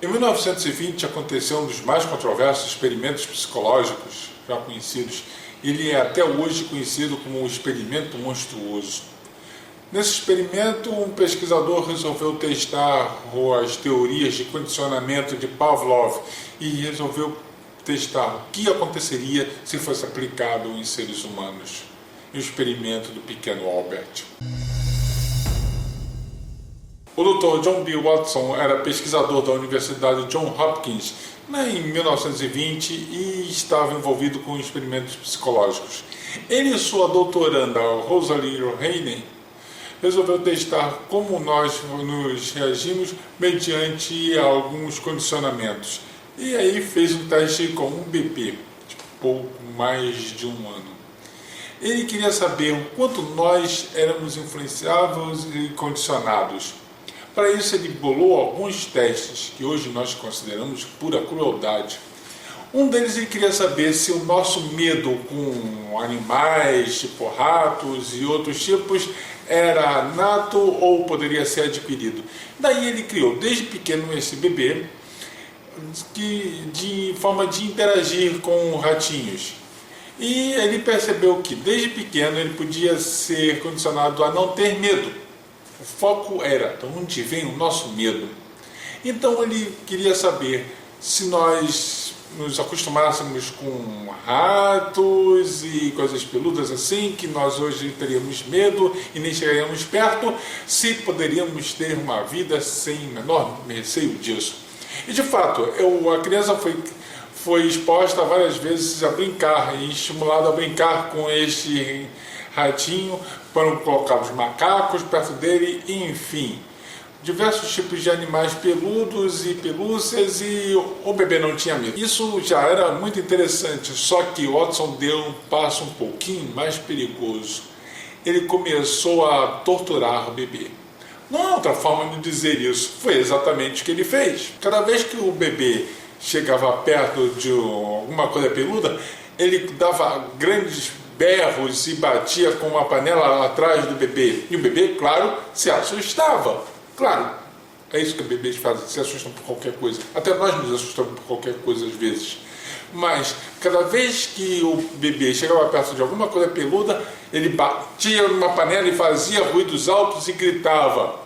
Em 1920 aconteceu um dos mais controversos experimentos psicológicos já conhecidos. Ele é até hoje conhecido como o experimento monstruoso. Nesse experimento, um pesquisador resolveu testar as teorias de condicionamento de Pavlov e resolveu testar o que aconteceria se fosse aplicado em seres humanos. O experimento do pequeno Albert. O Dr. John B. Watson era pesquisador da Universidade Johns Hopkins em 1920 e estava envolvido com experimentos psicológicos. Ele e sua doutoranda, Rosalie Rohane, resolveu testar como nós nos reagimos mediante alguns condicionamentos. E aí fez um teste com um bebê, de pouco mais de um ano. Ele queria saber o quanto nós éramos influenciáveis e condicionados. Para isso ele bolou alguns testes que hoje nós consideramos pura crueldade. Um deles ele queria saber se o nosso medo com animais, tipo ratos e outros tipos, era nato ou poderia ser adquirido. Daí ele criou desde pequeno esse bebê de forma de interagir com ratinhos. E ele percebeu que desde pequeno ele podia ser condicionado a não ter medo. O foco era de onde vem o nosso medo. Então ele queria saber se nós nos acostumássemos com ratos e coisas peludas assim, que nós hoje teríamos medo e nem chegaríamos perto, se poderíamos ter uma vida sem menor receio disso. E de fato, a criança foi exposta várias vezes a brincar e estimulada a brincar com este ratinho, foram colocados macacos perto dele, enfim, diversos tipos de animais peludos e pelúcias, e o bebê não tinha medo. Isso já era muito interessante, só que Watson deu um passo um pouquinho mais perigoso. Ele começou a torturar o bebê. Não há outra forma de dizer isso, foi exatamente o que ele fez. Cada vez que o bebê chegava perto de alguma coisa peluda, ele dava grandes berros e batia com uma panela atrás do bebê. E o bebê, claro, se assustava. Claro, é isso que bebês fazem, se assustam por qualquer coisa. Até nós nos assustamos por qualquer coisa às vezes. Mas, cada vez que o bebê chegava perto de alguma coisa peluda, ele batia numa panela e fazia ruídos altos e gritava.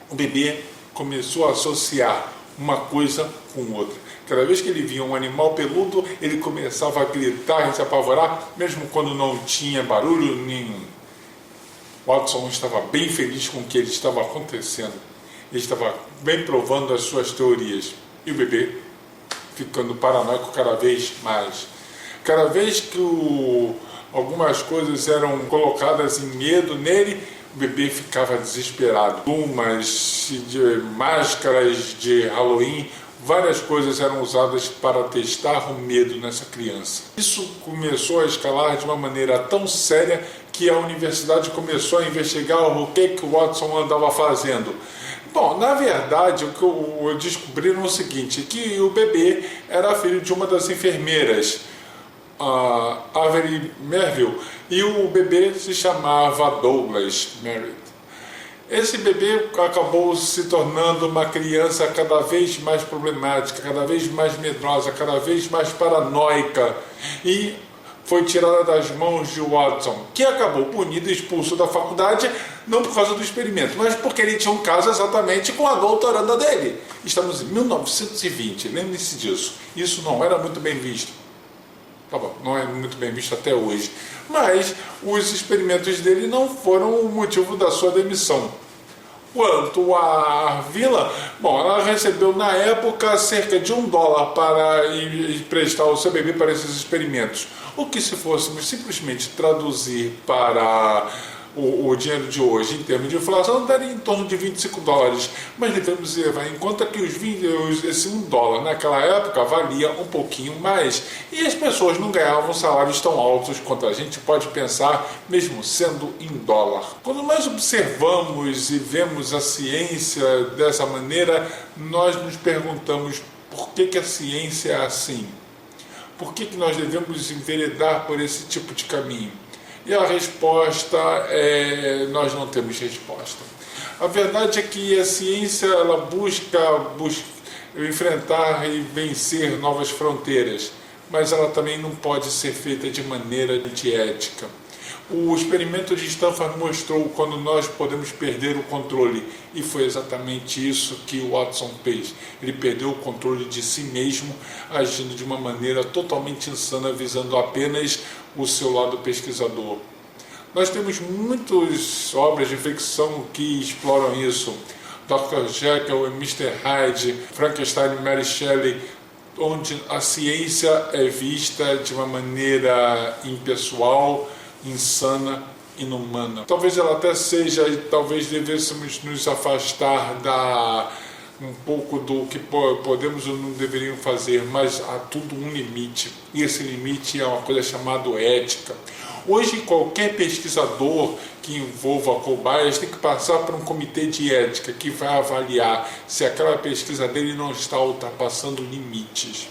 O bebê começou a associar uma coisa com outra. Cada vez que ele via um animal peludo, ele começava a gritar e se apavorar, mesmo quando não tinha barulho nenhum. Watson estava bem feliz com o que ele estava acontecendo. Ele estava bem provando as suas teorias. E o bebê ficando paranoico cada vez mais. Cada vez que algumas coisas eram colocadas em medo nele, o bebê ficava desesperado. Plumas de máscaras de Halloween, várias coisas eram usadas para testar o medo nessa criança. Isso começou a escalar de uma maneira tão séria que a universidade começou a investigar o que o Watson andava fazendo. Bom, na verdade, o que eu descobri é o seguinte, que o bebê era filho de uma das enfermeiras, a Avery Merville, e o bebê se chamava Douglas Merritt. Esse bebê acabou se tornando uma criança cada vez mais problemática, cada vez mais medrosa, cada vez mais paranoica, e foi tirada das mãos de Watson, que acabou punido e expulso da faculdade, não por causa do experimento, mas porque ele tinha um caso exatamente com a doutoranda dele. Estamos em 1920, lembre-se disso. Isso não era muito bem visto. Tá bom, não é muito bem visto até hoje. Mas os experimentos dele não foram o motivo da sua demissão. Quanto à Vila, bom, ela recebeu na época cerca de $1 para emprestar o seu bebê para esses experimentos. O que, se fôssemos simplesmente traduzir para o dinheiro de hoje em termos de inflação, daria em torno de $25. Mas devemos levar em conta que esse $1 naquela época valia um pouquinho mais. E as pessoas não ganhavam salários tão altos quanto a gente pode pensar, mesmo sendo em dólar. Quando nós observamos e vemos a ciência dessa maneira, nós nos perguntamos por que a ciência é assim? Por que nós devemos enveredar por esse tipo de caminho? E a resposta é: nós não temos resposta. A verdade é que a ciência ela busca enfrentar e vencer novas fronteiras, mas ela também não pode ser feita de maneira antiética. O experimento de Stanford mostrou quando nós podemos perder o controle, e foi exatamente isso que o Watson fez. Ele perdeu o controle de si mesmo, agindo de uma maneira totalmente insana, visando apenas o seu lado pesquisador. Nós temos muitas obras de ficção que exploram isso. Dr. Jekyll e Mr. Hyde, Frankenstein e Mary Shelley, onde a ciência é vista de uma maneira impessoal, insana, inumana. Talvez ela até seja, e talvez devêssemos nos afastar um pouco do que podemos ou não deveríamos fazer, mas há tudo um limite, e esse limite é uma coisa chamada ética. Hoje qualquer pesquisador que envolva cobaias tem que passar por um comitê de ética que vai avaliar se aquela pesquisa dele não está ultrapassando limites.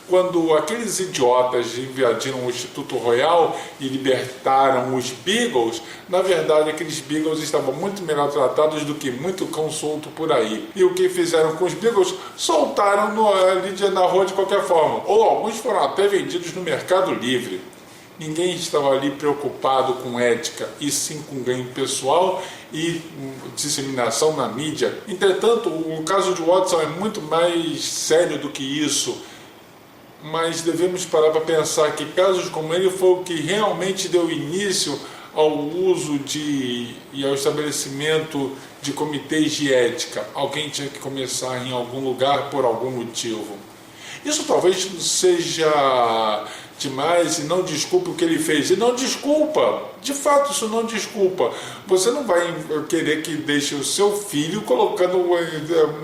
Quando aqueles idiotas invadiram o Instituto Royal e libertaram os Beagles, na verdade aqueles Beagles estavam muito melhor tratados do que muito cão solto por aí. E o que fizeram com os Beagles? Soltaram ali na rua de qualquer forma. Ou alguns foram até vendidos no Mercado Livre. Ninguém estava ali preocupado com ética, e sim com ganho pessoal e disseminação na mídia. Entretanto, o caso de Watson é muito mais sério do que isso. Mas devemos parar para pensar que casos como ele foi o que realmente deu início ao uso e ao estabelecimento de comitês de ética. Alguém tinha que começar em algum lugar por algum motivo. Isso talvez seja demais e não desculpe o que ele fez. E não desculpa, de fato isso não desculpa. Você não vai querer que deixe o seu filho colocando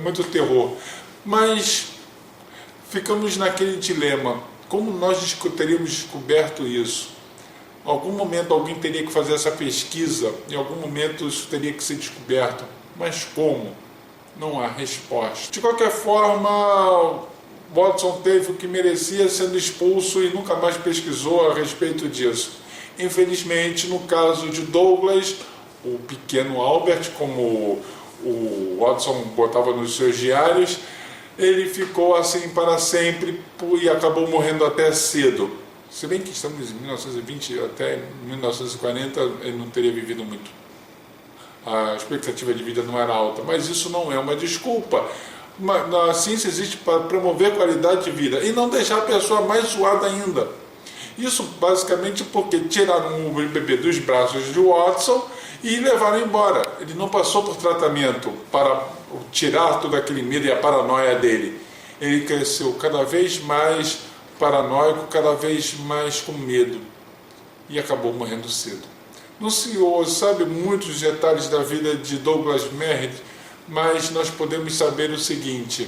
muito terror. Mas ficamos naquele dilema, como nós teríamos descoberto isso? Em algum momento alguém teria que fazer essa pesquisa, em algum momento isso teria que ser descoberto, mas como? Não há resposta. De qualquer forma, Watson teve o que merecia, sendo expulso, e nunca mais pesquisou a respeito disso. Infelizmente, no caso de Douglas, o pequeno Albert, como o Watson botava nos seus diários, ele ficou assim para sempre e acabou morrendo até cedo. Se bem que estamos em 1920, até 1940 ele não teria vivido muito. A expectativa de vida não era alta, mas isso não é uma desculpa. A ciência existe para promover qualidade de vida e não deixar a pessoa mais zoada ainda. Isso basicamente porque tiraram o bebê dos braços de Watson e levaram embora. Ele não passou por tratamento para tirar todo aquele medo e a paranoia dele. Ele cresceu cada vez mais paranoico, cada vez mais com medo, e acabou morrendo cedo. Não se sabe muitos detalhes da vida de Douglas Merritt, mas nós podemos saber o seguinte: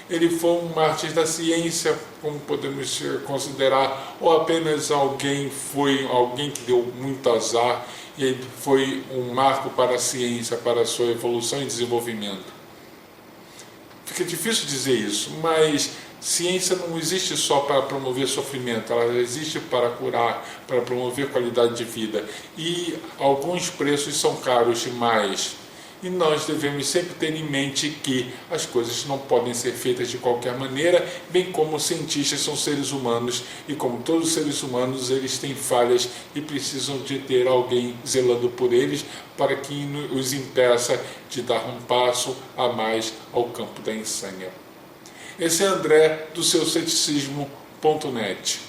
ele foi um mártir da ciência, como podemos considerar, ou apenas alguém que deu muito azar, e ele foi um marco para a ciência, para a sua evolução e desenvolvimento. Fica difícil dizer isso, mas ciência não existe só para promover sofrimento, ela existe para curar, para promover qualidade de vida. E alguns preços são caros demais. E nós devemos sempre ter em mente que as coisas não podem ser feitas de qualquer maneira, bem como os cientistas são seres humanos, e como todos os seres humanos, eles têm falhas e precisam de ter alguém zelando por eles para que os impeça de dar um passo a mais ao campo da insânia. Esse é André, do seu ceticismo.net.